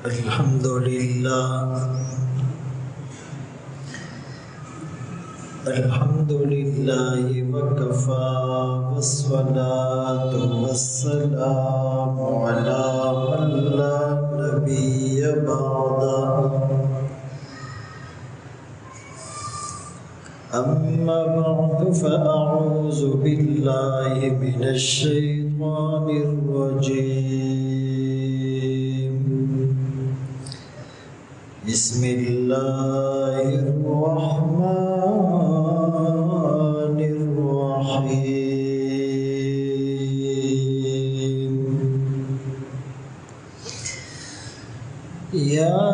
الحمد لله وكفى والصلاة والسلام على من لا نبي بعده أما بعد فأعوذ بالله من الشيطان الرجيم بسم الله الرحمن الرحيم يا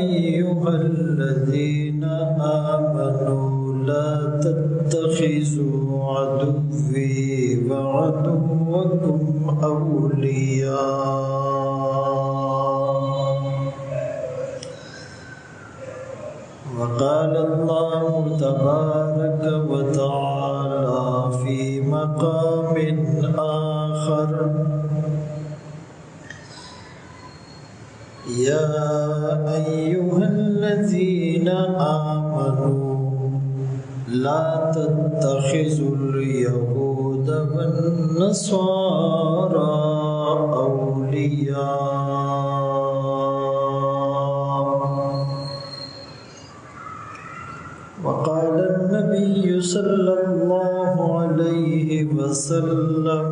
أيها الذين آمنوا لا تتخذوا عدوي وعدوكم أولياء وقال الله تبارك وتعالى في مقام آخر يا أيها الذين آمنوا لا تتخذوا اليهود والنصارى أولياء وقال النبي صلى الله عليه وسلم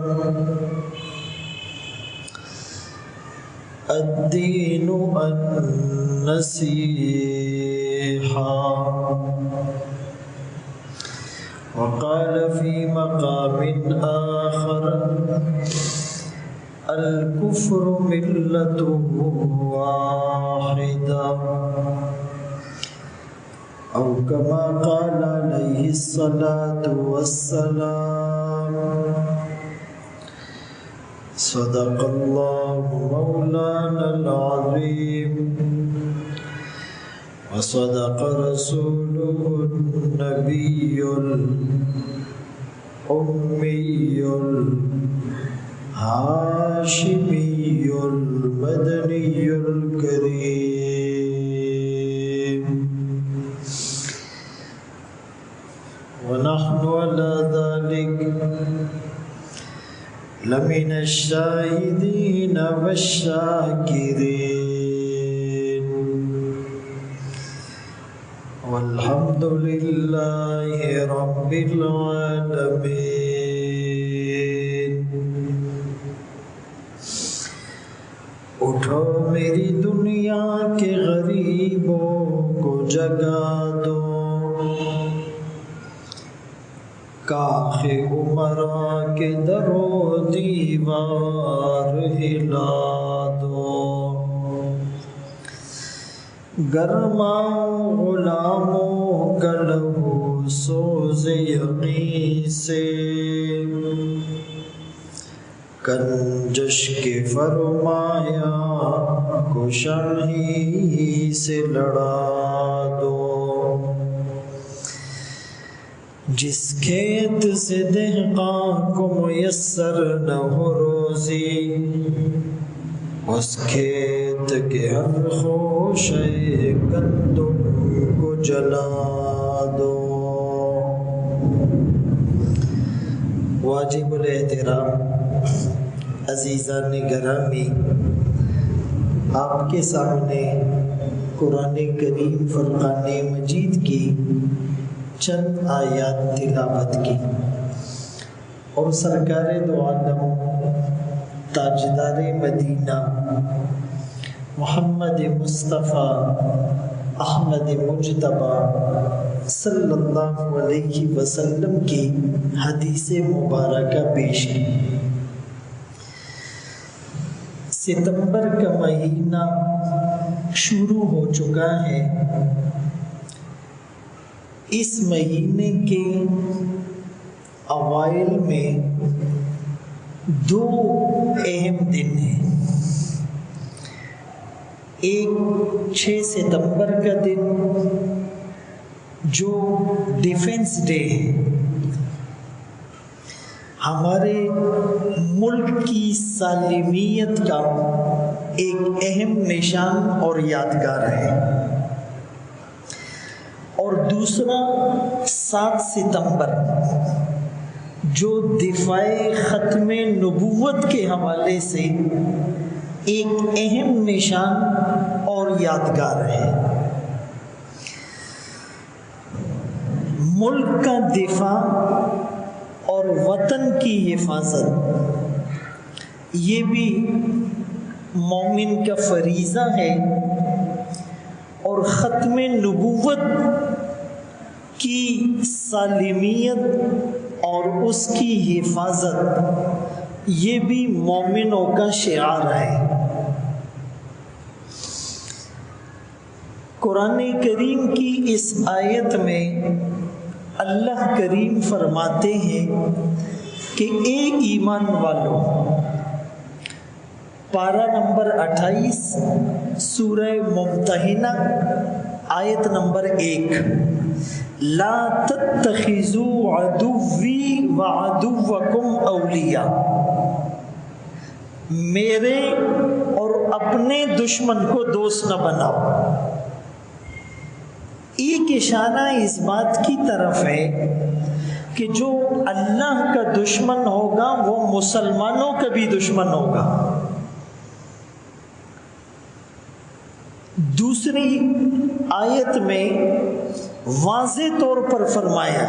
الدين النصيحة وقال في مقام آخر الكفر ملة واحدة أو كما قال عليه الصلاة والسلام صدق الله مولانا العظيم وصدق رسوله النبي الأمي الهاشمي المدني الكريم ونحن على ذلك لمن الشاهدين والشاكرين والحمد لله رب العالمين. اٹھو میری دنیا کے غریبوں کو جگا دو، کاخ عمرا کے در و دیوار ہلا دو، گرماؤ غلاموں کا لہو سوز یقین سے، کنجش کے فرمایا کو شاہی سے لڑا دو، جس کھیت سے دہقاں کو میسر نہ ہو روزی، اس کھیت کے ہر خوشے گندم کو جلا دو۔ واجب الاحترام عزیزان گرامی، آپ کے سامنے قرآن کریم فرقان مجید کی چند آیات تلاوت کی اور سرکار دو عالم تاجدار مدینہ محمد مصطفیٰ احمد مجتبیٰ صلی اللہ علیہ وسلم کی حدیث مبارکہ پیش کی۔ ستمبر کا مہینہ شروع ہو چکا ہے۔ اس مہینے کے اوائل میں دو اہم دن ہیں، ایک 6 ستمبر کا دن جو ڈیفنس ڈے ہے، ہمارے ملک کی سالمیت کا ایک اہم نشان اور یادگار ہے، اور دوسرا 7 ستمبر جو دفاع ختم نبوت کے حوالے سے ایک اہم نشان اور یادگار ہے۔ ملک کا دفاع اور وطن کی حفاظت یہ بھی مومن کا فریضہ ہے، اور ختم نبوت کی سالمیت اور اس کی حفاظت یہ بھی مومنوں کا شعار ہے۔ قرآن کریم کی اس آیت میں اللہ کریم فرماتے ہیں کہ اے ایمان والو، پارہ نمبر 28 سورہ ممتحنہ آیت نمبر 1، لا تتخذوا عدوی وعدوکم اولیاء، میرے اور اپنے دشمن کو دوست نہ بناؤ۔ ایک اشارہ اس بات کی طرف ہے کہ جو اللہ کا دشمن ہوگا وہ مسلمانوں کا بھی دشمن ہوگا۔ دوسری آیت میں واضح طور پر فرمایا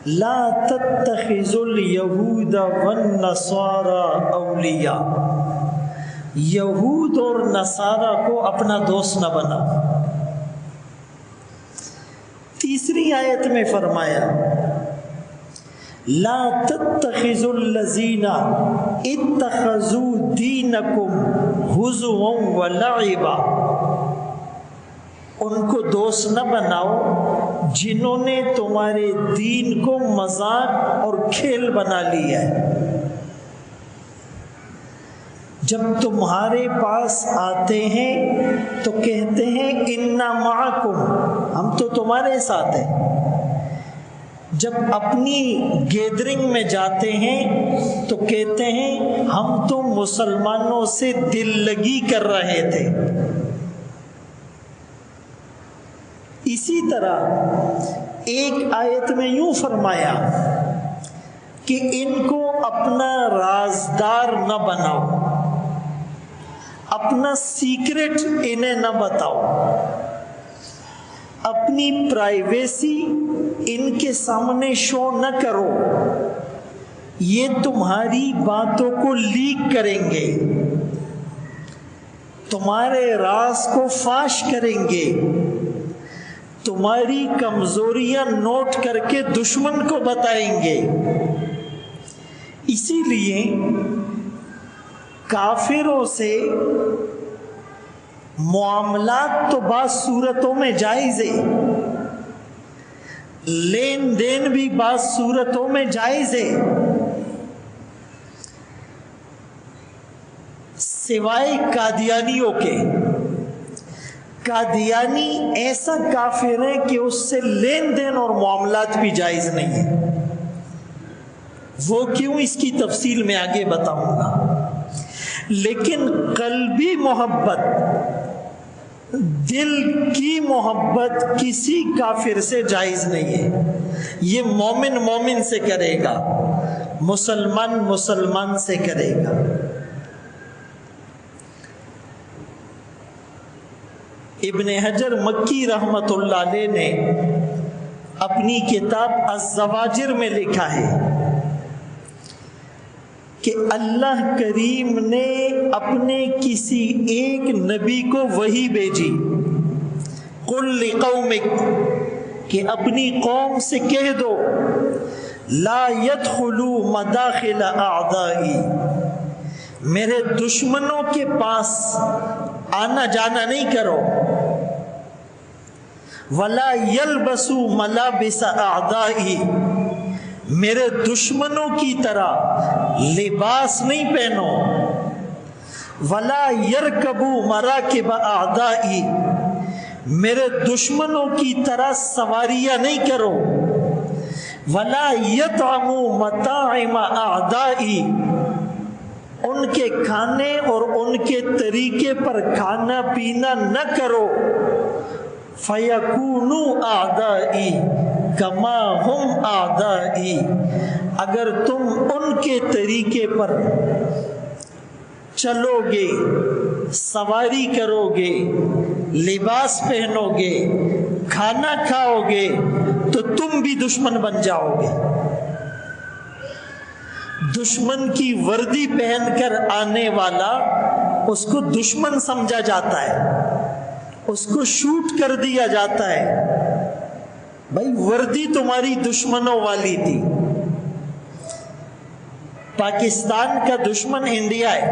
لا تتخذوا اليہود والنصارى اولیاء، یہود اور نصارہ کو اپنا دوست نہ بناؤ۔ تیسری آیت میں فرمایا لا تتخذوا الذین اتخذوا دینکم ہزوا ولعبا، ان کو دوست نہ بناؤ جنہوں نے تمہارے دین کو مذاق اور کھیل بنا لیا ہے۔ جب تمہارے پاس آتے ہیں تو کہتے ہیں انا معکم، ہم تو تمہارے ساتھ ہیں۔ جب اپنی گیدرنگ میں جاتے ہیں تو کہتے ہیں ہم تو مسلمانوں سے دل لگی کر رہے تھے۔ اسی طرح ایک آیت میں یوں فرمایا کہ ان کو اپنا رازدار نہ بناؤ، اپنا سیکرٹ انہیں نہ بتاؤ، اپنی پرائیویسی ان کے سامنے شو نہ کرو، یہ تمہاری باتوں کو لیک کریں گے، تمہارے راز کو فاش کریں گے، تمہاری کمزوریاں نوٹ کر کے دشمن کو بتائیں گے۔ اسی لیے کافروں سے معاملات تو بعض صورتوں میں جائز ہے، لین دین بھی بعض صورتوں میں جائز ہے، سوائے قادیانیوں کے۔ قادیانی ایسا کافر ہے کہ اس سے لین دین اور معاملات بھی جائز نہیں ہے۔ وہ کیوں، اس کی تفصیل میں آگے بتاؤں گا۔ لیکن قلبی محبت، دل کی محبت کسی کافر سے جائز نہیں ہے۔ یہ مومن مومن سے کرے گا، مسلمان مسلمان سے کرے گا۔ ابن حجر مکی رحمت اللہ علیہ نے اپنی کتاب الزواجر میں لکھا ہے کہ اللہ کریم نے اپنے کسی ایک نبی کو وحی بھیجی، قل لقومک، کہ اپنی قوم سے کہہ دو لا يدخلوا مداخل اعدائی، میرے دشمنوں کے پاس آنا جانا نہیں کرو، ولا يلبسوا ملابس اعدائی، میرے دشمنوں کی طرح لباس نہیں پہنو، ولا يركبوا مراكب اعدائی، میرے دشمنوں کی طرح سواریاں نہیں کرو، ولا يطعموا مطاعم اعدائی، ان کے کھانے اور ان کے طریقے پر کھانا پینا نہ کرو، فَيَكُونُوا أَعْدَائِي كَمَا هُمْ أَعْدَائِي، اگر تم ان کے طریقے پر چلو گے، سواری کرو گے، لباس پہنو گے، کھانا کھاؤ گے، تو تم بھی دشمن بن جاؤ گے۔ دشمن کی وردی پہن کر آنے والا اس کو دشمن سمجھا جاتا ہے، اس کو شوٹ کر دیا جاتا ہے۔ بھائی وردی تمہاری دشمنوں والی تھی۔ پاکستان کا دشمن انڈیا ہے۔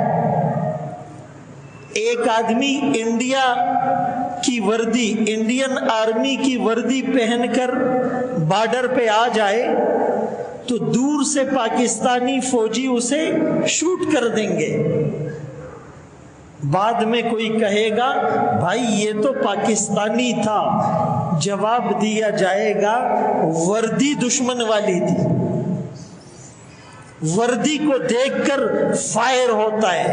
ایک آدمی انڈیا کی وردی، انڈین آرمی کی وردی پہن کر بارڈر پہ آ جائے تو دور سے پاکستانی فوجی اسے شوٹ کر دیں گے۔ بعد میں کوئی کہے گا بھائی یہ تو پاکستانی تھا، جواب دیا جائے گا وردی دشمن والی تھی۔ وردی کو دیکھ کر فائر ہوتا ہے۔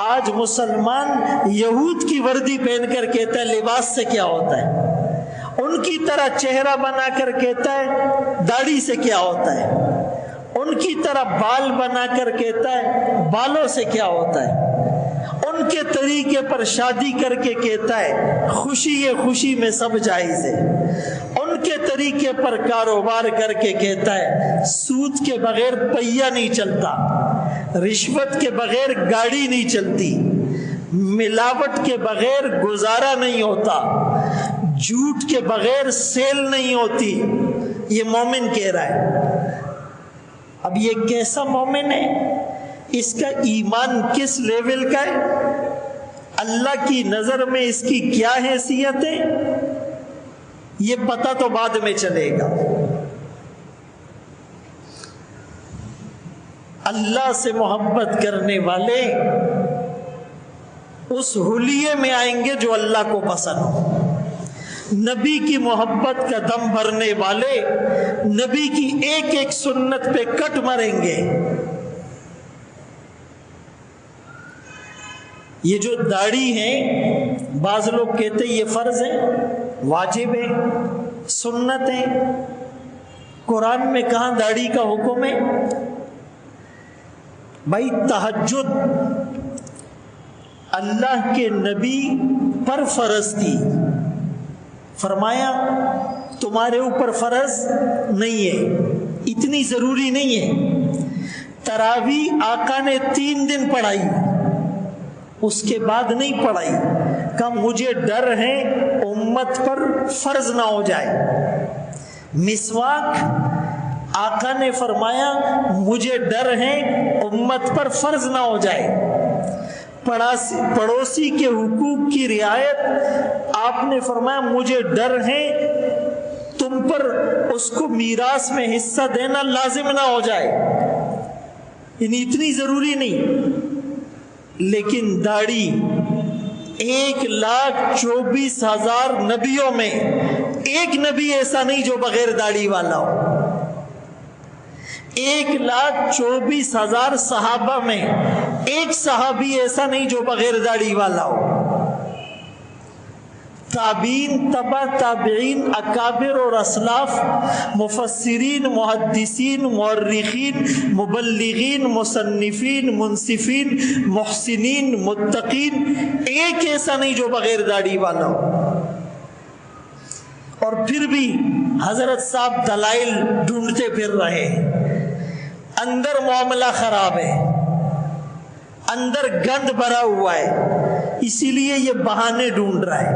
آج مسلمان یہود کی وردی پہن کر کہتا ہے لباس سے کیا ہوتا ہے، ان کی طرح چہرہ بنا کر کہتا ہے داڑھی سے کیا ہوتا ہے، ان کی طرح بال بنا کر کہتا ہے بالوں سے کیا ہوتا ہے، ان کے طریقے پر شادی کر کے کہتا ہے خوشی میں سب جائز ہے، ان کے طریقے پر کاروبار کر کے کہتا ہے سود کے بغیر پہیا نہیں چلتا، رشوت کے بغیر گاڑی نہیں چلتی، ملاوٹ کے بغیر گزارا نہیں ہوتا، جھوٹ کے بغیر سیل نہیں ہوتی۔ یہ مومن کہہ رہا ہے۔ اب یہ کیسا مومن ہے؟ اس کا ایمان کس لیول کا ہے؟ اللہ کی نظر میں اس کی کیا حیثیت ہے؟ یہ پتہ تو بعد میں چلے گا۔ اللہ سے محبت کرنے والے اس حلیے میں آئیں گے جو اللہ کو پسند ہو۔ نبی کی محبت کا دم بھرنے والے نبی کی ایک ایک سنت پہ کٹ مریں گے۔ یہ جو داڑھی ہے، بعض لوگ کہتے ہیں یہ فرض ہے، واجب ہے، سنت ہے۔ قرآن میں کہاں داڑھی کا حکم ہے؟ بھائی تہجد اللہ کے نبی پر فرض تھی، فرمایا تمہارے اوپر فرض نہیں ہے، اتنی ضروری نہیں ہے۔ تراویح آقا نے 3 دن پڑھائی، اس کے بعد نہیں پڑھائی، کہا مجھے ڈر ہے امت پر فرض نہ ہو جائے۔ مسواک آقا نے فرمایا مجھے ڈر ہے امت پر فرض نہ ہو جائے۔ پڑوسی کے حقوق کی رعایت آپ نے فرمایا مجھے ڈر ہے تم پر اس کو میراث میں حصہ دینا لازم نہ ہو جائے، یعنی اتنی ضروری نہیں۔ لیکن داڑھی 1,24,000 نبیوں میں ایک نبی ایسا نہیں جو بغیر داڑھی والا ہو۔ 1,24,000 صحابہ میں ایک صحابی ایسا نہیں جو بغیر داڑھی والا ہو۔ تابعین، تبع تابعین، اکابر اور اسلاف، مفسرین، محدثین، مورخین، مبلغین، مصنفین، منصفین، محسنین، متقین، ایک ایسا نہیں جو بغیر داڑھی والا ہو۔ اور پھر بھی حضرت صاحب دلائل ڈھونڈتے پھر رہے ہیں۔ اندر معاملہ خراب ہے، اندر گند بھرا ہوا ہے، اسی لیے یہ بہانے ڈھونڈ رہا ہے،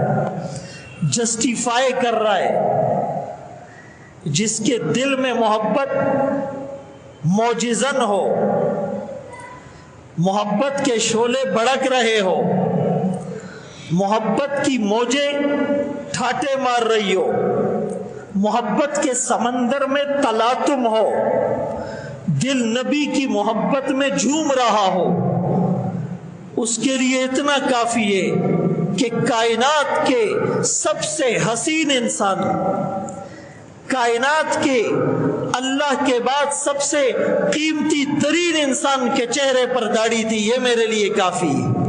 جسٹیفائی کر رہا ہے۔ جس کے دل میں محبت موجزن ہو، محبت کے شعلے بھڑک رہے ہو، محبت کی موجیں ٹھاٹے مار رہی ہو، محبت کے سمندر میں تلاطم ہو، دل نبی کی محبت میں جھوم رہا ہو، اس کے لیے اتنا کافی ہے کہ کائنات کے سب سے حسین انسان، کائنات کے اللہ کے بعد سب سے قیمتی ترین انسان کے چہرے پر داڑھی تھی، یہ میرے لیے کافی ہے۔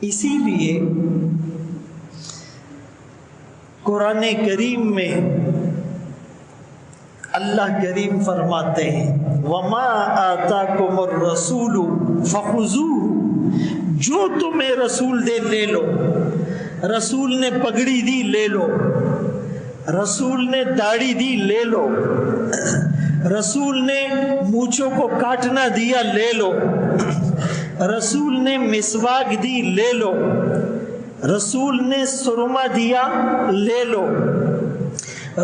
اسی لیے قرآن کریم میں اللہ کریم فرماتے ہیں وَمَا آتَاكُمُ الرَّسُولُ فَخُذُوهُ، جو تمہیں رسول دے لے لو۔ رسول نے پگڑی دی، لے لو۔ رسول نے داڑھی دی، لے لو۔ رسول نے مونچھوں کو کاٹنا دیا، لے لو۔ رسول نے مسواک دی، لے لو۔ رسول نے سرما دیا، لے لو۔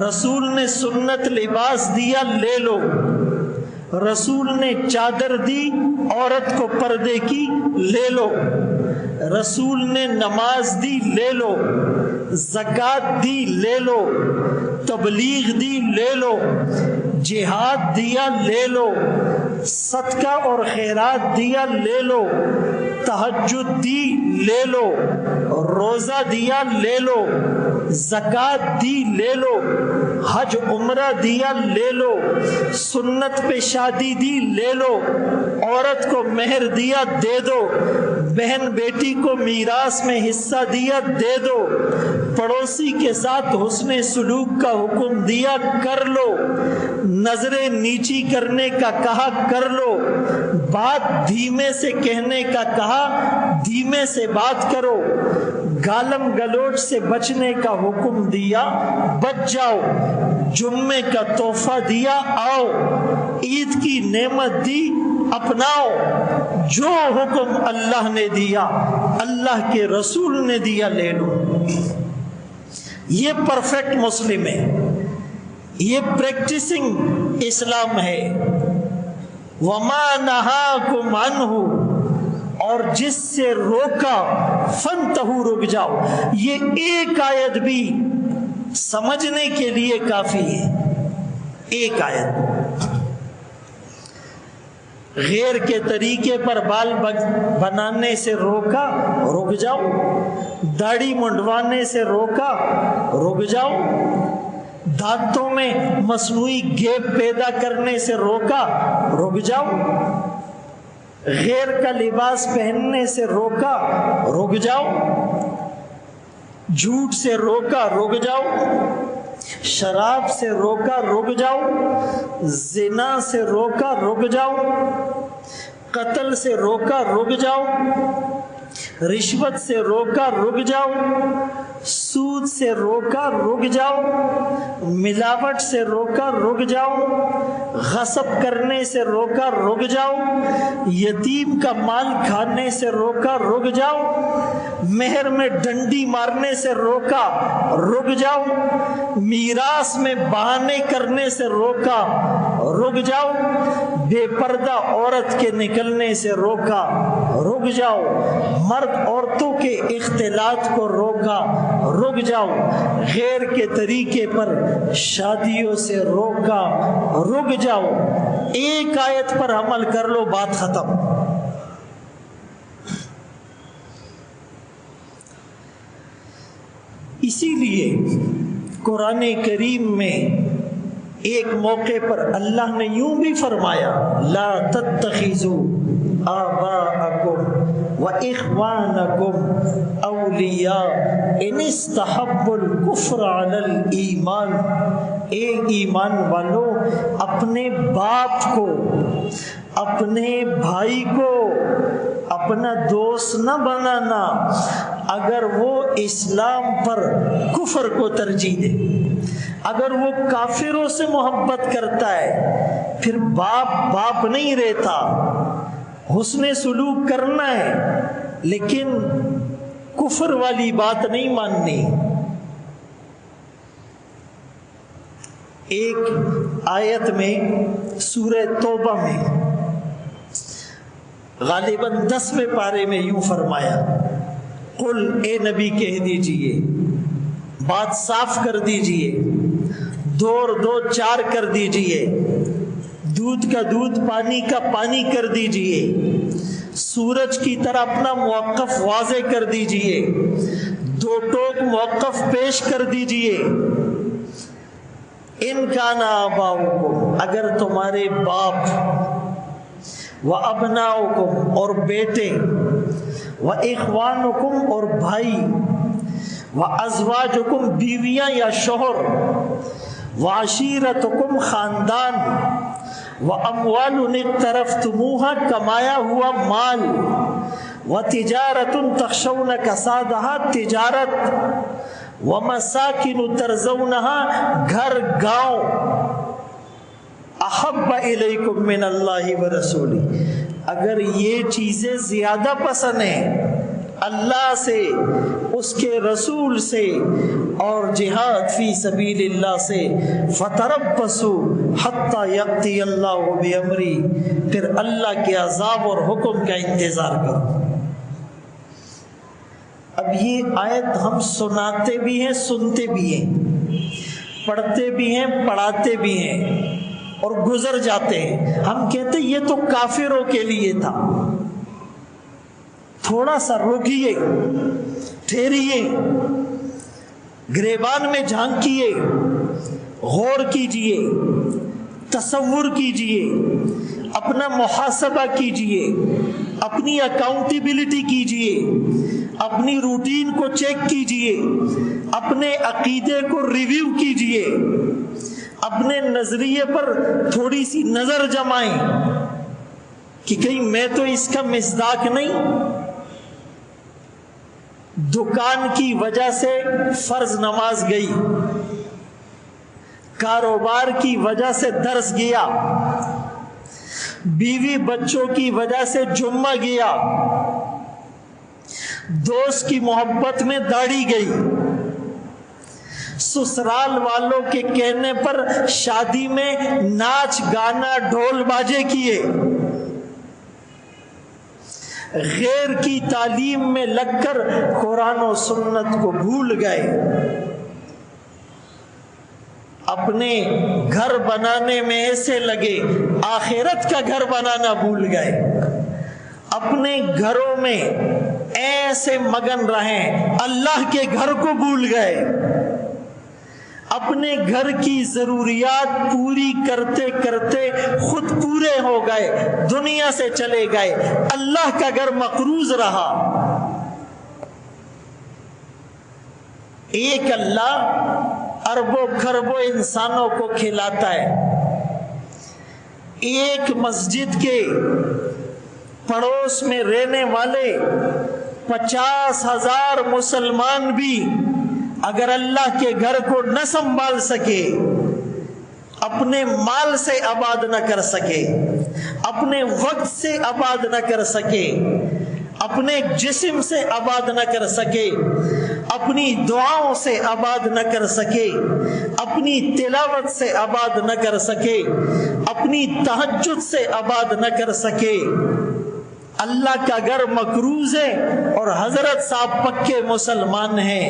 رسول نے سنت لباس دیا، لے لو۔ رسول نے چادر دی عورت کو پردے کی، لے لو۔ رسول نے نماز دی، لے لو۔ زکوٰۃ دی، لے لو۔ تبلیغ دی، لے لو۔ جہاد دیا، لے لو۔ صدقہ اور خیرات دیا، لے لو۔ تہجد دی، لے لو۔ روزہ دیا، لے لو۔ زکوٰۃ دی، لے لو۔ حج عمرہ دیا، لے لو۔ سنت پہ شادی دی، لے لو۔ عورت کو مہر دیا، دے دو۔ بہن بیٹی کو میراث میں حصہ دیا، دے دو۔ پڑوسی کے ساتھ حسن سلوک کا حکم دیا، کر لو۔ نظریں نیچی کرنے کا کہا، کر لو۔ بات دھیمے سے کہنے کا کہا، دھیمے سے بات کرو۔ گالم گلوچ سے بچنے کا حکم دیا، بچ جاؤ۔ جمعے کا تحفہ دیا، آؤ۔ عید کی نعمت دی، اپناؤ۔ جو حکم اللہ نے دیا، اللہ کے رسول نے دیا، لے لو۔ یہ پرفیکٹ مسلم ہے، یہ پریکٹسنگ اسلام ہے۔ وَمَا نَهَاكُمْ عَنْهُ، اور جس سے روکا فَانْتَهُوا، رک جاؤ۔ یہ ایک آیت بھی سمجھنے کے لیے کافی ہے، ایک آیت۔ غیر کے طریقے پر بال بنانے سے روکا، رک جاؤ۔ داڑھی منڈوانے سے روکا، رک جاؤ۔ دانتوں میں مصنوعی گیپ پیدا کرنے سے روکا، رک جاؤ۔ غیر کا لباس پہننے سے روکا، رک جاؤ۔ جھوٹ سے روکا، رک جاؤ۔ شراب سے روکا، رک جاؤ۔ زنا سے روکا، رک جاؤ۔ قتل سے روکا، رک جاؤ۔ رشوت سے روکا، رک جاؤ۔ سود سے روکا، رک جاؤ۔ ملاوٹ سے روکا، رک جاؤ۔ غصب کرنے سے روکا، رک جاؤ۔ یتیم کا مال کھانے سے روکا، رک جاؤ۔ مہر میں ڈنڈی مارنے سے روکا، رک جاؤ۔ میراث میں بہانے کرنے سے روکا، رک جاؤ۔ بے پردہ عورت کے نکلنے سے روکا، رک جاؤ۔ مرد عورتوں کے اختلاط کو روکا، رک جاؤ۔ غیر کے طریقے پر شادیوں سے روکا، رک جاؤ۔ ایک آیت پر عمل کر لو، بات ختم۔ اسی لیے قرآن کریم میں ایک موقع پر اللہ نے یوں بھی فرمایا لا تتخذوا آباءکم وإخوانکم اولیاء ان استحبوا الکفر علی الایمان۔ اے ایمان والو، اپنے باپ کو، اپنے بھائی کو اپنا دوست نہ بنانا اگر وہ اسلام پر کفر کو ترجیح دے۔ اگر وہ کافروں سے محبت کرتا ہے پھر باپ نہیں رہتا، حسن سلوک کرنا ہے لیکن کفر والی بات نہیں ماننی۔ ایک آیت میں سورہ توبہ میں غالباً 10ویں پارے میں یوں فرمایا قل، اے نبی کہہ دیجئے، بات صاف کر دیجئے، 2 اور 2 4 کر دیجئے، دودھ کا دودھ پانی کا پانی کر دیجئے، سورج کی طرح اپنا موقف واضح کر دیجئے، 2 ٹوک موقف پیش کر دیجئے۔ ان کان آباؤکم، اگر تمہارے باپ، و ابناؤکم اور بیٹے، و اخوانکم اور بھائی، و ازواجکم بیویاں یا شوہر، و عشیرتکم خاندان، و اموال اقترفتموها کمایا ہوا مال، و تجارت تخشون کسادها تجارت، و مساکن ترضونها گھر گاؤں، احب الیکم من اللہ و رسولی، اگر یہ چیزیں زیادہ پسند ہیں اللہ سے، اس کے رسول سے اور جہاد فی سبیل اللہ سے، فتربصوا حتی یأتی اللہ بامری، پھر اللہ کے عذاب اور حکم کا انتظار کرو۔ اب یہ آیت ہم سناتے بھی ہیں، سنتے بھی ہیں، پڑھتے بھی ہیں، پڑھاتے بھی ہیں اور گزر جاتے ہیں۔ ہم کہتے ہیں یہ تو کافروں کے لیے تھا۔ تھوڑا سا رکیے، ٹھہریے، گریبان میں جھانکیے، غور کیجئے، تصور کیجئے، اپنا محاسبہ کیجئے، اپنی اکاؤنٹیبلٹی کیجئے، اپنی روٹین کو چیک کیجئے، اپنے عقیدے کو ریویو کیجئے، اپنے نظریے پر تھوڑی سی نظر جمائیں کہ کہیں میں تو اس کا مصداق نہیں۔ دکان کی وجہ سے فرض نماز گئی، کاروبار کی وجہ سے درس گیا، بیوی بچوں کی وجہ سے جمعہ گیا، دوست کی محبت میں داڑھی گئی، سسرال والوں کے کہنے پر شادی میں ناچ گانا ڈھول باجے کیے، غیر کی تعلیم میں لگ کر قرآن و سنت کو بھول گئے، اپنے گھر بنانے میں ایسے لگے آخرت کا گھر بنانا بھول گئے، اپنے گھروں میں ایسے مگن رہیں اللہ کے گھر کو بھول گئے، اپنے گھر کی ضروریات پوری کرتے کرتے خود پورے ہو گئے، دنیا سے چلے گئے، اللہ کا گھر مقروض رہا۔ ایک اللہ اربوں کھربوں انسانوں کو کھلاتا ہے، ایک مسجد کے پڑوس میں رہنے والے 50,000 مسلمان بھی اگر اللہ کے گھر کو نہ سنبھال سکے، اپنے مال سے آباد نہ کر سکے، اپنے وقت سے آباد نہ کر سکے، اپنے جسم سے آباد نہ کر سکے، اپنی دعاؤں سے آباد نہ کر سکے، اپنی تلاوت سے آباد نہ کر سکے، اپنی تہجد سے آباد نہ کر سکے، اللہ کا گھر مقروض ہے اور حضرت صاحب پکے مسلمان ہیں،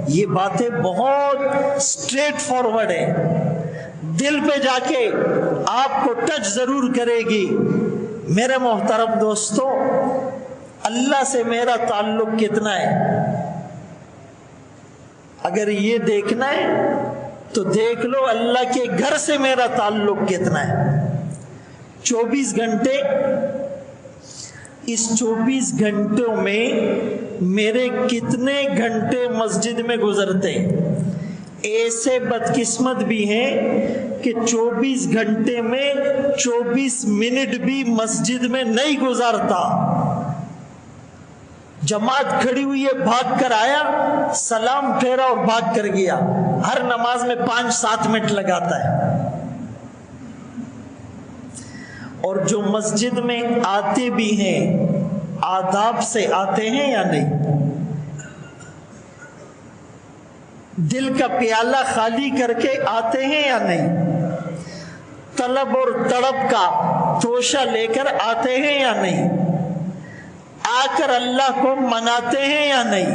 یہ باتیں بہت سٹریٹ فارورڈ ہیں، دل پہ جا کے آپ کو ٹچ ضرور کرے گی۔ میرے محترم دوستو، اللہ سے میرا تعلق کتنا ہے؟ اگر یہ دیکھنا ہے تو دیکھ لو اللہ کے گھر سے میرا تعلق کتنا ہے۔ 24 گھنٹے، اس 24 گھنٹوں میں میرے کتنے گھنٹے مسجد میں گزرتے؟ ایسے بدقسمت بھی ہیں کہ 24 گھنٹے میں 24 منٹ بھی مسجد میں نہیں گزارتا۔ جماعت کھڑی ہوئی ہے، بھاگ کر آیا، سلام پھیرا اور بھاگ کر گیا، ہر نماز میں 5-7 منٹ لگاتا ہے۔ اور جو مسجد میں آتے بھی ہیں آداب سے آتے ہیں یا نہیں؟ دل کا پیالہ خالی کر کے آتے ہیں یا نہیں؟ طلب اور تڑپ کا توشہ لے کر آتے ہیں یا نہیں؟ آ کر اللہ کو مناتے ہیں یا نہیں؟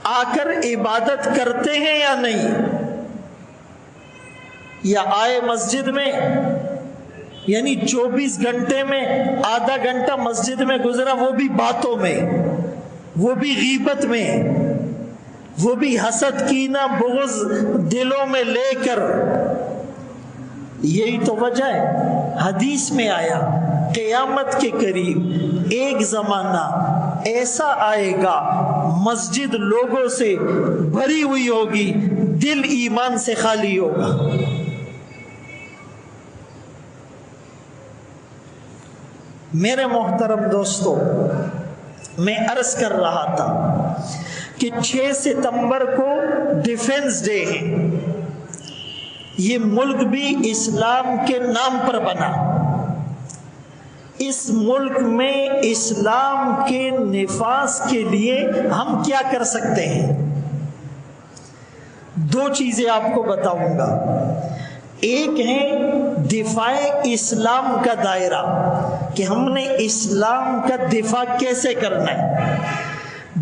آ کر عبادت کرتے ہیں یا نہیں؟ یا آئے مسجد میں، یعنی 24 گھنٹے میں آدھا گھنٹہ مسجد میں گزرا، وہ بھی باتوں میں، وہ بھی غیبت میں، وہ بھی حسد کینہ بغض دلوں میں لے کر. یہی تو وجہ ہے. حدیث میں آیا قیامت کے قریب ایک زمانہ ایسا آئے گا مسجد لوگوں سے بھری ہوئی ہوگی، دل ایمان سے خالی ہوگا. میرے محترم دوستو، میں عرض کر رہا تھا کہ 6 ستمبر کو ڈیفنس ڈے ہے. یہ ملک بھی اسلام کے نام پر بنا. اس ملک میں اسلام کے نفاذ کے لیے ہم کیا کر سکتے ہیں؟ 2 چیزیں آپ کو بتاؤں گا. ایک ہے دفاع اسلام کا دائرہ، کہ ہم نے اسلام کا دفاع کیسے کرنا ہے.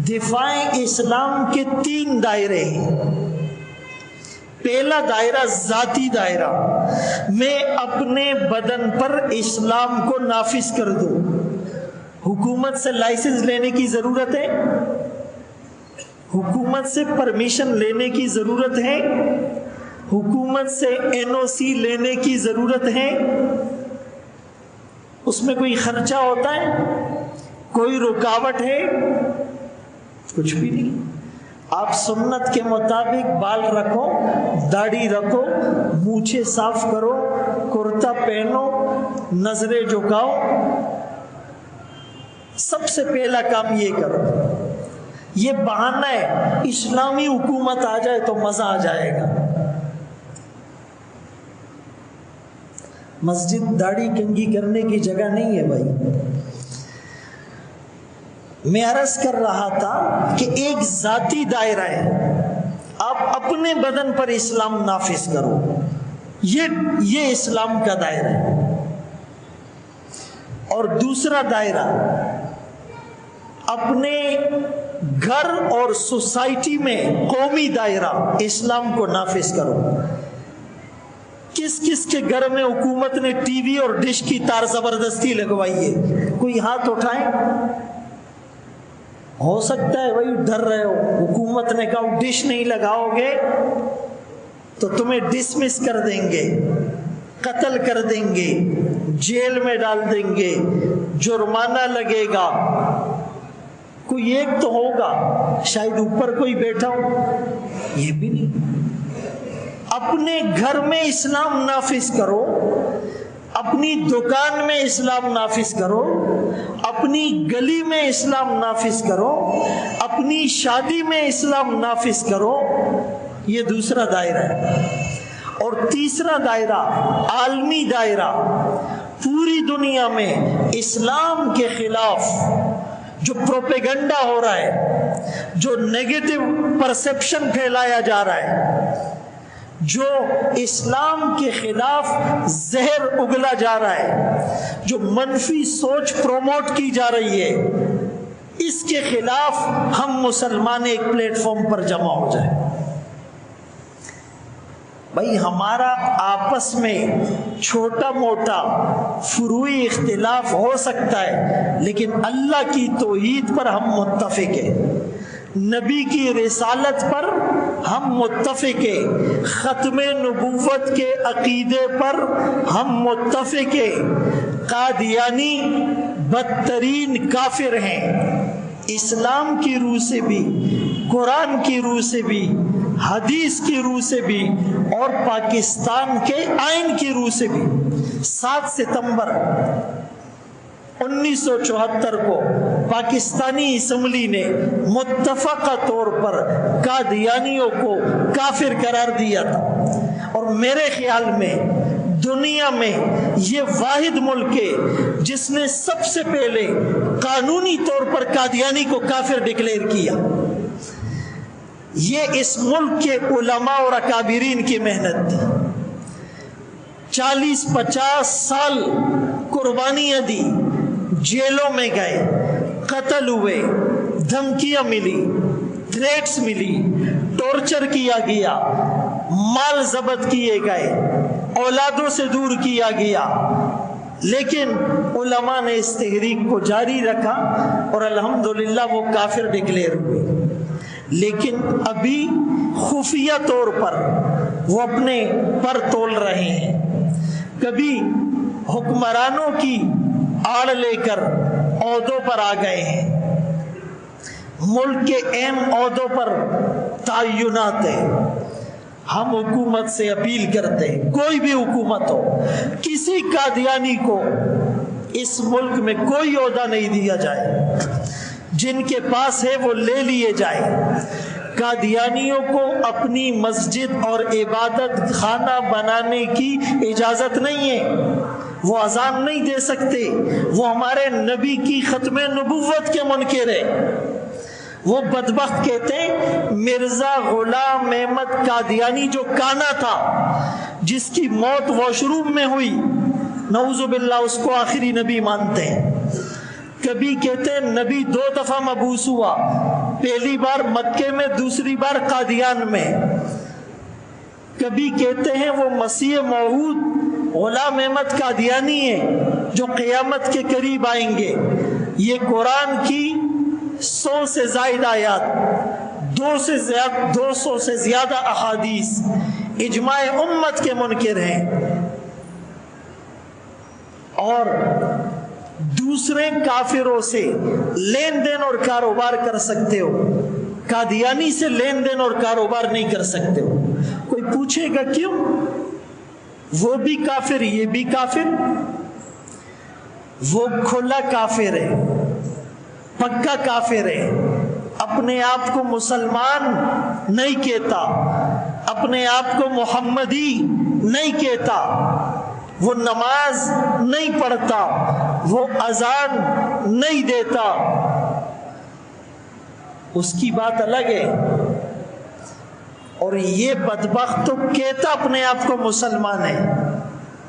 دفاع اسلام کے 3 دائرے ہیں. پہلا دائرہ ذاتی دائرہ، میں اپنے بدن پر اسلام کو نافذ کر دوں. حکومت سے لائسنس لینے کی ضرورت ہے؟ حکومت سے پرمیشن لینے کی ضرورت ہے؟ حکومت سے NOC لینے کی ضرورت ہے؟ اس میں کوئی خرچہ ہوتا ہے؟ کوئی رکاوٹ ہے؟ کچھ بھی نہیں. آپ سنت کے مطابق بال رکھو، داڑھی رکھو، مونچھیں صاف کرو، کرتا پہنو، نظریں جھکاؤ. سب سے پہلا کام یہ کرو. یہ بہانہ ہے، اسلامی حکومت آ جائے تو مزہ آ جائے گا. مسجد داڑھی کنگھی کرنے کی جگہ نہیں ہے بھائی. میں عرض کر رہا تھا کہ ایک ذاتی دائرہ ہے، آپ اپنے بدن پر اسلام نافذ کرو. یہ اسلام کا دائرہ ہے. اور دوسرا دائرہ اپنے گھر اور سوسائٹی میں قومی دائرہ اسلام کو نافذ کرو. کس کس کے گھر میں حکومت نے ٹی وی اور ڈش کی تار زبردستی لگوائی ہے؟ کوئی ہاتھ اٹھائیں. ہو سکتا ہے وہی ڈر رہے ہو، حکومت نے کہا ڈش نہیں لگاؤ گے تو تمہیں ڈسمس کر دیں گے، قتل کر دیں گے، جیل میں ڈال دیں گے، جرمانہ لگے گا. کوئی ایک تو ہوگا، شاید اوپر کوئی بیٹھا ہو. یہ بھی نہیں. اپنے گھر میں اسلام نافذ کرو، اپنی دکان میں اسلام نافذ کرو، اپنی گلی میں اسلام نافذ کرو، اپنی شادی میں اسلام نافذ کرو. یہ دوسرا دائرہ ہے. اور تیسرا دائرہ عالمی دائرہ، پوری دنیا میں اسلام کے خلاف جو پروپیگنڈا ہو رہا ہے، جو نیگیٹو پرسپشن پھیلایا جا رہا ہے، جو اسلام کے خلاف زہر اگلا جا رہا ہے، جو منفی سوچ پروموٹ کی جا رہی ہے، اس کے خلاف ہم مسلمان ایک پلیٹ فارم پر جمع ہو جائیں. بھائی ہمارا آپس میں چھوٹا موٹا فروعی اختلاف ہو سکتا ہے، لیکن اللہ کی توحید پر ہم متفق ہیں، نبی کی رسالت پر ہم متفق ہیں، ختم نبوت کے عقیدے پر ہم متفق ہیں. قادیانی بدترین کافر ہیں. اسلام کی روح سے بھی، قرآن کی روح سے بھی، حدیث کی روح سے بھی، اور پاکستان کے آئین کی روح سے بھی. 7 ستمبر 1974 کو پاکستانی اسمبلی نے متفقہ طور پر قادیانیوں کو کافر قرار دیا تھا. اور میرے خیال میں دنیا میں یہ واحد ملک ہے جس نے سب سے پہلے قانونی طور پر قادیانی کو کافر ڈکلیئر کیا. یہ اس ملک کے علماء اور اکابرین کی محنت تھی. 40-50 سال قربانیاں دی، جیلوں میں گئے، قتل ہوئے، دھمکیاں ملی، تھریٹس ملی، ٹورچر کیا گیا، مال ضبط کیے گئے، اولادوں سے دور کیا گیا. لیکن علماء نے اس تحریک کو جاری رکھا اور الحمدللہ وہ کافر ڈکلیئر ہوئے. لیکن ابھی خفیہ طور پر وہ اپنے پر تول رہے ہیں. کبھی حکمرانوں کی آڑ لے کر عہدوں پر آ گئے ہیں، ملک کے اہم عہدوں پر تعینات ہیں. ہم حکومت سے اپیل کرتے ہیں، کوئی بھی حکومت ہو، کسی قادیانی کو اس ملک میں کوئی عہدہ نہیں دیا جائے، جن کے پاس ہے وہ لے لیے جائے. قادیانیوں کو اپنی مسجد اور عبادت خانہ بنانے کی اجازت نہیں ہے، وہ اذان نہیں دے سکتے، وہ ہمارے نبی کی ختم نبوت کے منکر ہے. وہ بدبخت کہتے ہیں مرزا غلام احمد قادیانی جو کانا تھا، جس کی موت واش روم میں ہوئی، نعوذ باللہ، اس کو آخری نبی مانتے ہیں. کبھی کہتے ہیں نبی 2 دفعہ مبعوث ہوا، پہلی بار مکے میں، دوسری بار قادیان میں. کبھی کہتے ہیں وہ مسیح موعود غلام احمد قادیانی ہے جو قیامت کے قریب آئیں گے. یہ قرآن کی 100 سے زائد آیات، 200 سے زیادہ احادیث اجماع امت کے منکر ہیں. اور دوسرے کافروں سے لین دین اور کاروبار کر سکتے ہو، قادیانی سے لین دین اور کاروبار نہیں کر سکتے ہو. کوئی پوچھے گا کیوں؟ وہ بھی کافر، یہ بھی کافر. وہ کھلا کافر ہے، پکا کافر ہے، اپنے آپ کو مسلمان نہیں کہتا، اپنے آپ کو محمدی نہیں کہتا، وہ نماز نہیں پڑھتا، وہ اذان نہیں دیتا. اس کی بات الگ ہے. اور یہ بدبخت تو کہتا اپنے آپ کو مسلمان ہے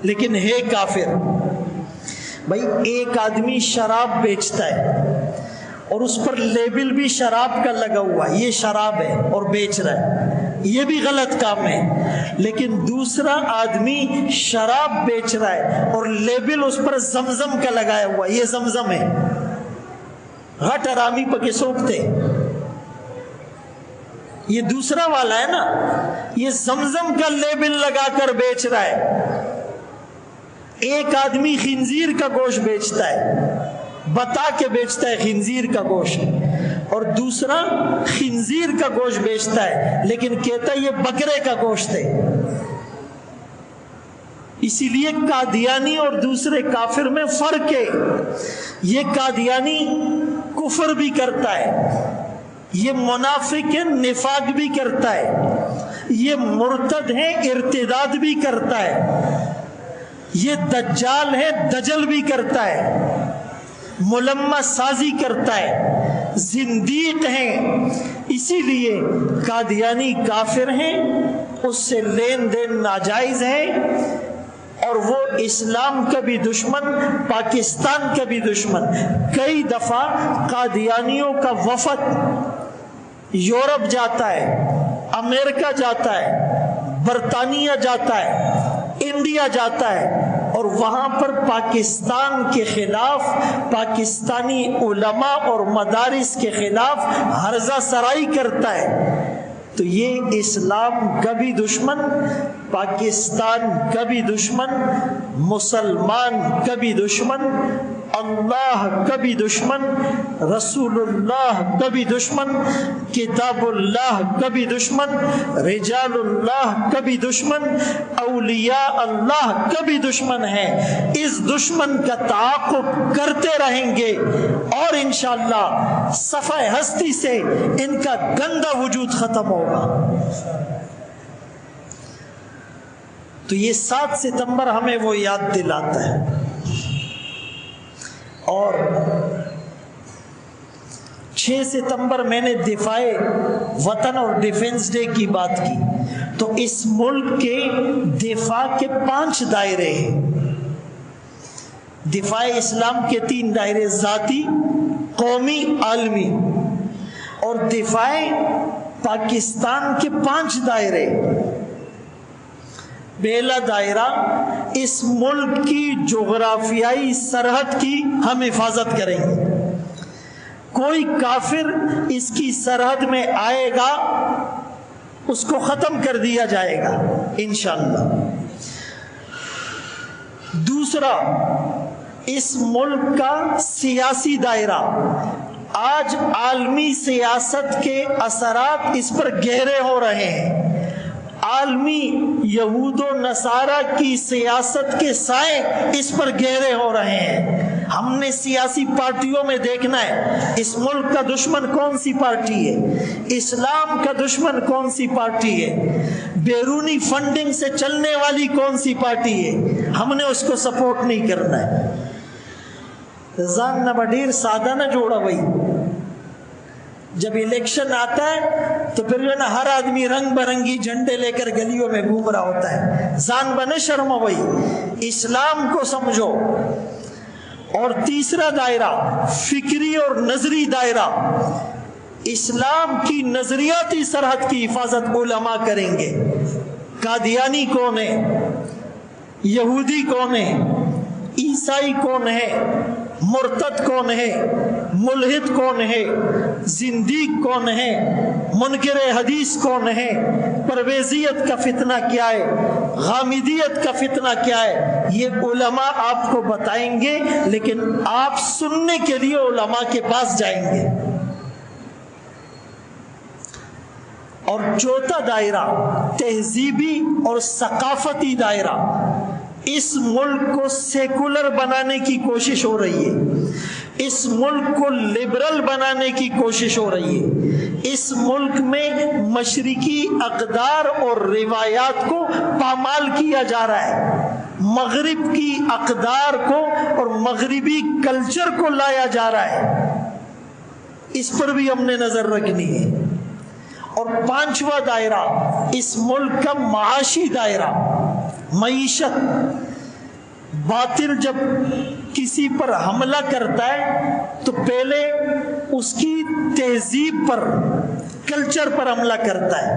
لیکن ہے کافر. بھائی ایک آدمی شراب بیچتا ہے اور اس پر لیبل بھی شراب کا لگا ہوا، یہ شراب ہے اور بیچ رہا ہے، یہ بھی غلط کام ہے. لیکن دوسرا آدمی شراب بیچ رہا ہے اور لیبل اس پر زمزم کا لگایا ہوا، یہ زمزم ہے. غٹ حرامی پکے سوکھتے، یہ دوسرا والا ہے نا، یہ زمزم کا لیبل لگا کر بیچ رہا ہے. ایک آدمی خنزیر کا گوشت بیچتا ہے، بتا کے بیچتا ہے خنزیر کا گوشت، اور دوسرا خنزیر کا گوشت بیچتا ہے لیکن کہتا ہے یہ بکرے کا گوشت ہے. اسی لیے قادیانی اور دوسرے کافر میں فرق ہے. یہ قادیانی کفر بھی کرتا ہے، یہ منافق ہے، نفاق بھی کرتا ہے، یہ مرتد ہے، ارتداد بھی کرتا ہے، یہ دجال ہے، دجل بھی کرتا ہے، ملمہ سازی کرتا ہے، زندیق ہیں. اسی لیے قادیانی کافر ہیں، اس سے لین دین ناجائز ہے، اور وہ اسلام کا بھی دشمن، پاکستان کا بھی دشمن. کئی دفعہ قادیانیوں کا وفد یورپ جاتا ہے، امریکہ جاتا ہے، برطانیہ جاتا ہے، انڈیا جاتا ہے، اور وہاں پر پاکستان کے خلاف، پاکستانی علماء اور مدارس کے خلاف ہرزہ سرائی کرتا ہے. تو یہ اسلام کا بھی دشمن، پاکستان کا بھی دشمن، مسلمان کا بھی دشمن، اللہ کا بھی دشمن، رسول اللہ کا بھی دشمن، کتاب اللہ کا بھی دشمن، رجال اللہ کا بھی دشمن، اولیاء اللہ کا بھی دشمن ہے. اس دشمن کا تعاقب کرتے رہیں گے اور انشاءاللہ صفحہ ہستی سے ان کا گندا وجود ختم ہوگا. تو یہ 7 ستمبر ہمیں وہ یاد دلاتا ہے. اور 6 ستمبر میں نے دفاع وطن اور ڈیفنس ڈے کی بات کی. تو اس ملک کے دفاع کے 5 دائرے ہیں. دفاع اسلام کے 3 دائرے، ذاتی، قومی، عالمی. اور دفاع پاکستان کے 5 دائرے. پہلا دائرہ اس ملک کی جغرافیائی سرحد کی ہم حفاظت کریں گے. کوئی کافر اس کی سرحد میں آئے گا اس کو ختم کر دیا جائے گا انشاءاللہ۔ دوسرا، اس ملک کا سیاسی دائرہ، آج عالمی سیاست کے اثرات اس پر گہرے ہو رہے ہیں۔ عالمی یہود و نصارہ کی سیاست کے سائے اس پر گہرے ہو رہے ہیں۔ ہم نے سیاسی پارٹیوں میں دیکھنا ہے اس ملک کا دشمن کون سی پارٹی ہے، اسلام کا دشمن کون سی پارٹی ہے، بیرونی فنڈنگ سے چلنے والی کون سی پارٹی ہے، ہم نے اس کو سپورٹ نہیں کرنا ہے۔ زان نہ بڈیر سادہ نہ جوڑا بھائی، جب الیکشن آتا ہے تو پھر جو ہے نا ہر آدمی رنگ برنگی جھنڈے لے کر گلیوں میں گھوم رہا ہوتا ہے۔ زان بنے شرما بھائی، اسلام کو سمجھو۔ اور تیسرا دائرہ فکری اور نظری دائرہ، اسلام کی نظریاتی سرحد کی حفاظت علماء کریں گے۔ قادیانی کون ہے، یہودی کون ہے، عیسائی کون ہے، مرتد کون ہے، ملحد کون ہے، زندیق کون ہے، منکر حدیث کون ہے، پرویزیت کا فتنہ کیا ہے، غامدیت کا فتنہ کیا ہے، یہ علماء آپ کو بتائیں گے، لیکن آپ سننے کے لیے علماء کے پاس جائیں گے۔ اور چوتھا دائرہ تہذیبی اور ثقافتی دائرہ، اس ملک کو سیکولر بنانے کی کوشش ہو رہی ہے، اس ملک کو لبرل بنانے کی کوشش ہو رہی ہے، اس ملک میں مشرقی اقدار اور روایات کو پامال کیا جا رہا ہے، مغرب کی اقدار کو اور مغربی کلچر کو لایا جا رہا ہے، اس پر بھی ہم نے نظر رکھنی ہے۔ اور پانچواں دائرہ اس ملک کا معاشی دائرہ، معیشت۔ باطل جب کسی پر حملہ کرتا ہے تو پہلے اس کی تہذیب پر، کلچر پر حملہ کرتا ہے،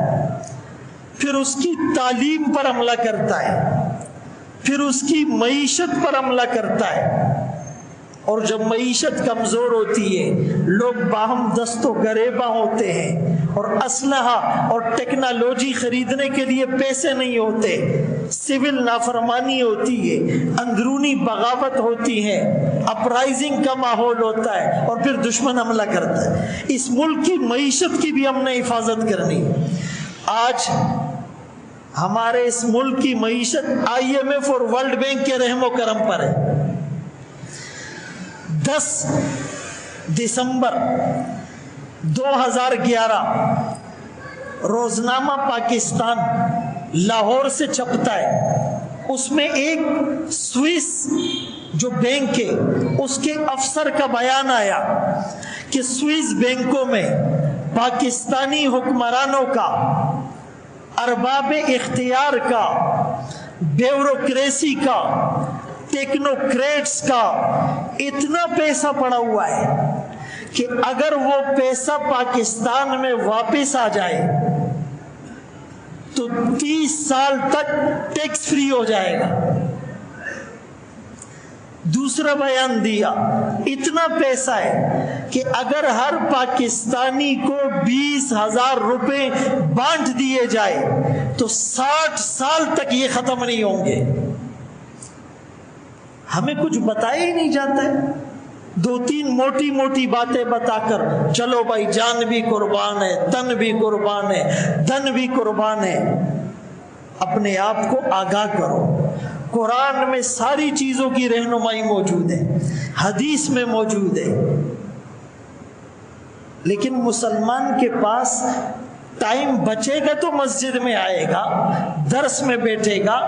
پھر اس کی تعلیم پر حملہ کرتا ہے، پھر اس کی معیشت پر حملہ کرتا ہے۔ اور جب معیشت کمزور ہوتی ہے، لوگ باہم دست و گریباں ہوتے ہیں، اور اسلحہ اور ٹیکنالوجی خریدنے کے لیے پیسے نہیں ہوتے، سول نافرمانی ہوتی ہے، اندرونی بغاوت ہوتی ہے، اپرائزنگ کا ماحول ہوتا ہے، اور پھر دشمن حملہ کرتا ہے۔ اس ملک کی معیشت کی بھی ہم نے حفاظت کرنی۔ آج ہمارے اس ملک کی معیشت IMF اور ورلڈ بینک کے رحم و کرم پر ہے۔ 10 دسمبر 2011 روزنامہ پاکستان لاہور سے چھپتا ہے، اس میں ایک سوئس جو بینک ہے اس کے افسر کا بیان آیا کہ سوئس بینکوں میں پاکستانی حکمرانوں کا، ارباب اختیار کا، بیوروکریسی کا، ٹیکنوکریٹس کا اتنا پیسہ پڑا ہوا ہے کہ اگر وہ پیسہ پاکستان میں واپس آ جائے تو 30 سال تک ٹیکس فری ہو جائے گا۔ دوسرا بیان دیا، اتنا پیسہ ہے کہ اگر ہر پاکستانی کو 20,000 روپے بانٹ دیے جائے تو 60 سال تک یہ ختم نہیں ہوں گے۔ ہمیں کچھ بتایا ہی نہیں جاتا ہے، 2-3 موٹی موٹی باتیں بتا کر چلو بھائی جان بھی قربان ہے، تن بھی قربان ہے، دھن بھی قربان ہے۔ اپنے آپ کو آگاہ کرو، قرآن میں ساری چیزوں کی رہنمائی موجود ہے، حدیث میں موجود ہے، لیکن مسلمان کے پاس ٹائم بچے گا تو مسجد میں آئے گا، درس میں بیٹھے گا۔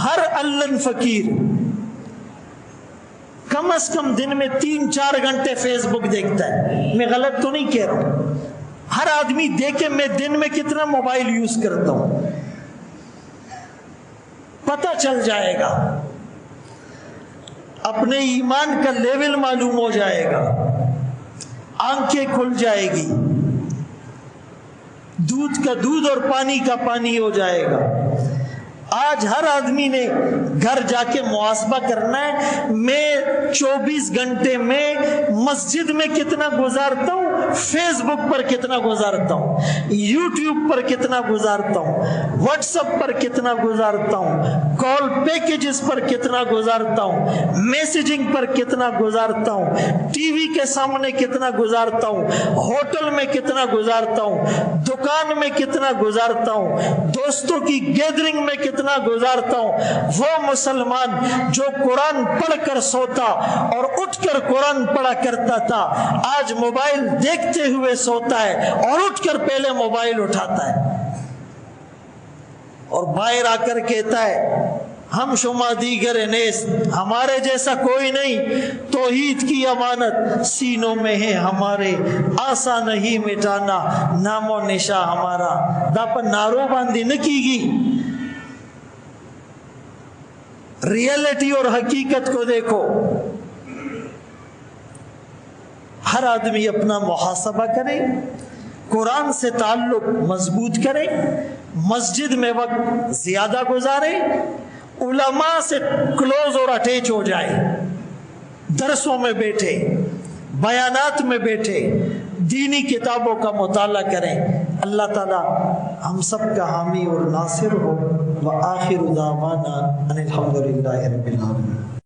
ہر اللہ فقیر کم از کم دن میں 3-4 گھنٹے فیس بک دیکھتا ہے، میں غلط تو نہیں کہہ رہا ہوں، ہر آدمی دیکھے میں دن میں کتنا موبائل یوز کرتا ہوں، پتہ چل جائے گا، اپنے ایمان کا لیول معلوم ہو جائے گا، آنکھیں کھل جائے گی، دودھ کا دودھ اور پانی کا پانی ہو جائے گا۔ آج ہر آدمی نے گھر جا کے محاسبہ کرنا ہے، میں 24 گھنٹے میں مسجد میں کتنا گزارتا ہوں، فیس بک پر کتنا گزارتا ہوں، یوٹیوب پر کتنا گزارتا ہوں، واٹس ایپ پر کتنا گزارتا ہوں، کال پیکیجز پر کتنا گزارتا ہوں، میسیجنگ پر کتنا گزارتا ہوں، ٹی وی کے سامنے کتنا گزارتا ہوں، ہوٹل میں کتنا گزارتا ہوں، دکان میں کتنا گزارتا ہوں، دوستوں کی گیدرنگ میں کتنا گزارتا ہوں۔ وہ مسلمان جو قرآن پڑھ کر سوتا اور اٹھ کر قرآن پڑھا کرتا تھا، آج موبائل دیکھتے ہوئے سوتا ہے اور اٹھ کر پہلے موبائل اٹھاتا ہے اور باہر آ کر کہتا ہے ہم شما دیگر نیست، ہمارے جیسا کوئی نہیں، توحید کی امانت سینوں میں ہے ہمارے، آسا نہیں مٹانا نام و نشا ہمارا۔ دا پر نارو باندھی نہ کی گی، ریئلٹی اور حقیقت کو دیکھو۔ ہر آدمی اپنا محاسبہ کرے، قرآن سے تعلق مضبوط کرے، مسجد میں وقت زیادہ گزارے، علماء سے کلوز اور اٹیچ ہو جائے، درسوں میں بیٹھے، بیانات میں بیٹھے، دینی کتابوں کا مطالعہ کریں۔ اللہ تعالی ہم سب کا حامی اور ناصر ہو۔ وآخر دعوانا ان الحمد للہ رب العالمین۔